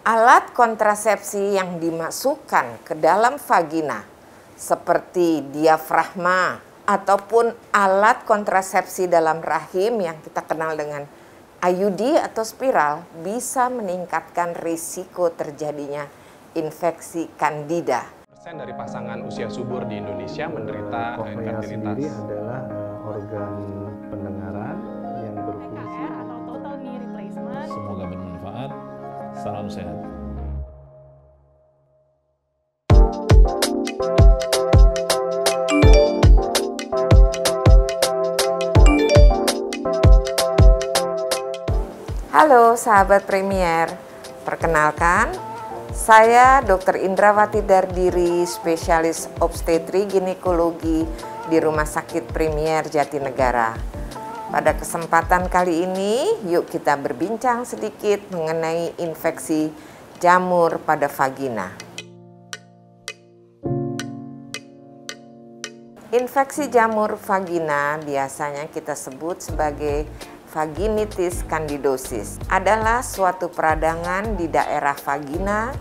Alat kontrasepsi yang dimasukkan ke dalam vagina seperti diafragma ataupun alat kontrasepsi dalam rahim yang kita kenal dengan IUD atau spiral bisa meningkatkan risiko terjadinya infeksi Candida. Persen dari pasangan usia subur di Indonesia menderita Koklear sendiri adalah organ pendengaran yang berfungsi atau total knee replacement. Semoga bermanfaat. Salam sehat. Halo sahabat Premier, perkenalkan saya Dr. Indrawati Dardiri, spesialis obstetri ginekologi di Rumah Sakit Premier Jatinegara. Pada kesempatan kali ini, yuk kita berbincang sedikit mengenai infeksi jamur pada vagina. Infeksi jamur vagina biasanya kita sebut sebagai vaginitis candidosis. Adalah suatu peradangan di daerah vagina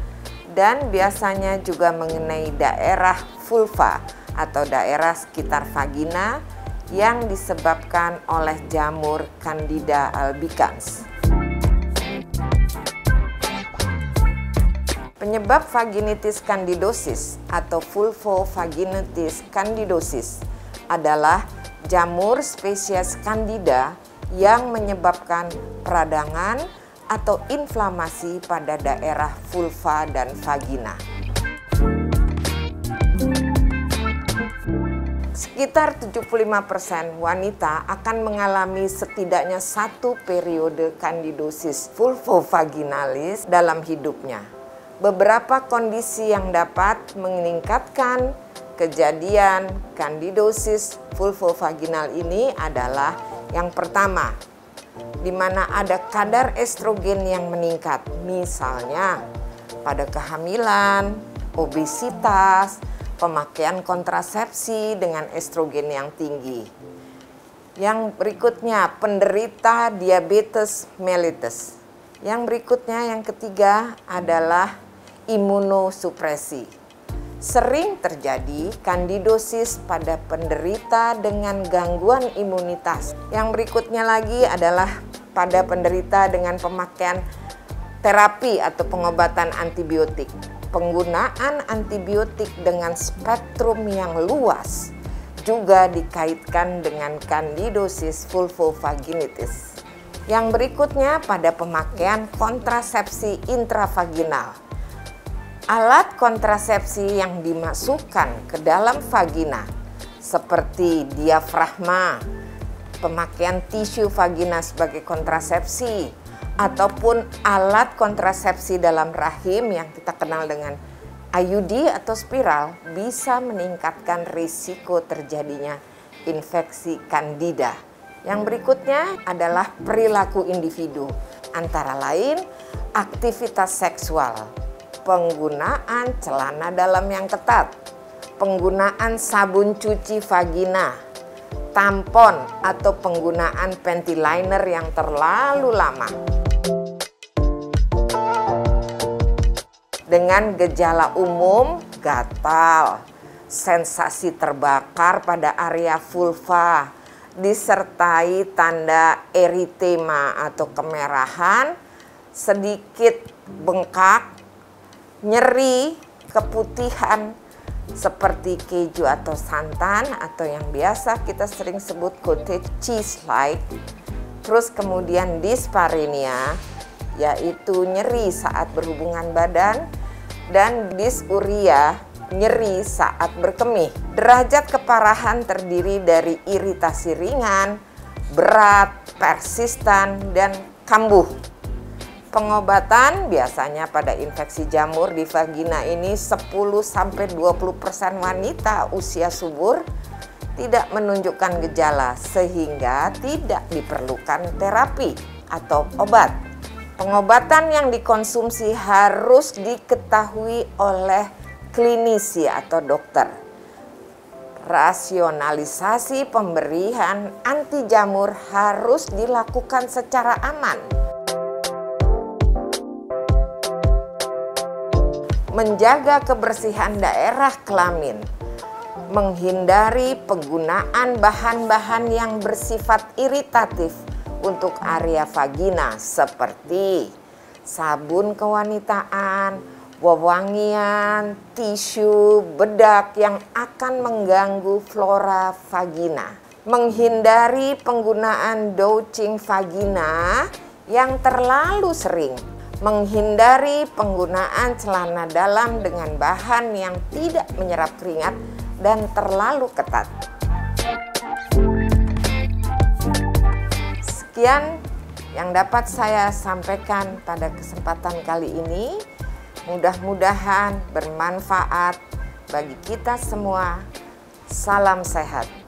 dan biasanya juga mengenai daerah vulva atau daerah sekitar vagina yang disebabkan oleh jamur Candida albicans. Penyebab vaginitis candidosis atau vulvovaginitis candidosis adalah jamur spesies Candida yang menyebabkan peradangan atau inflamasi pada daerah vulva dan vagina. Sekitar 75% wanita akan mengalami setidaknya satu periode kandidosis vulvovaginalis dalam hidupnya. Beberapa kondisi yang dapat meningkatkan kejadian kandidosis vulvovaginal ini adalah yang pertama, di mana ada kadar estrogen yang meningkat, misalnya pada kehamilan, obesitas, pemakaian kontrasepsi dengan estrogen yang tinggi. Yang berikutnya, penderita diabetes mellitus. Yang berikutnya, yang ketiga adalah imunosupresi. Sering terjadi kandidosis pada penderita dengan gangguan imunitas. Yang berikutnya lagi adalah pada penderita dengan pemakaian terapi atau pengobatan antibiotik. Penggunaan antibiotik dengan spektrum yang luas juga dikaitkan dengan kandidosis vulvovaginitis. Yang berikutnya pada pemakaian kontrasepsi intravaginal. Alat kontrasepsi yang dimasukkan ke dalam vagina seperti diafragma, pemakaian tisu vagina sebagai kontrasepsi, ataupun alat kontrasepsi dalam rahim yang kita kenal dengan IUD atau spiral bisa meningkatkan risiko terjadinya infeksi Candida. Yang berikutnya adalah perilaku individu, antara lain aktivitas seksual, penggunaan celana dalam yang ketat, penggunaan sabun cuci vagina, tampon atau penggunaan panty liner yang terlalu lama. Dengan gejala umum, gatal, sensasi terbakar pada area vulva, disertai tanda eritema atau kemerahan, sedikit bengkak, nyeri, keputihan seperti keju atau santan atau yang biasa kita sering sebut cottage cheese-like. Terus kemudian dyspareunia, yaitu nyeri saat berhubungan badan, dan dysuria, nyeri saat berkemih. Derajat keparahan terdiri dari iritasi ringan, berat, persistan, dan kambuh. Pengobatan biasanya pada infeksi jamur di vagina ini 10-20% wanita usia subur tidak menunjukkan gejala sehingga tidak diperlukan terapi atau obat. Pengobatan yang dikonsumsi harus diketahui oleh klinisi atau dokter. Rasionalisasi pemberian anti jamur harus dilakukan secara aman. menjaga kebersihan daerah kelamin, menghindari penggunaan bahan-bahan yang bersifat iritatif untuk area vagina seperti sabun kewanitaan, wewangian, tisu, bedak yang akan mengganggu flora vagina. Menghindari penggunaan douching vagina yang terlalu sering. Menghindari penggunaan celana dalam dengan bahan yang tidak menyerap keringat dan terlalu ketat. Sekian yang dapat saya sampaikan pada kesempatan kali ini. Mudah-mudahan bermanfaat bagi kita semua. Salam sehat.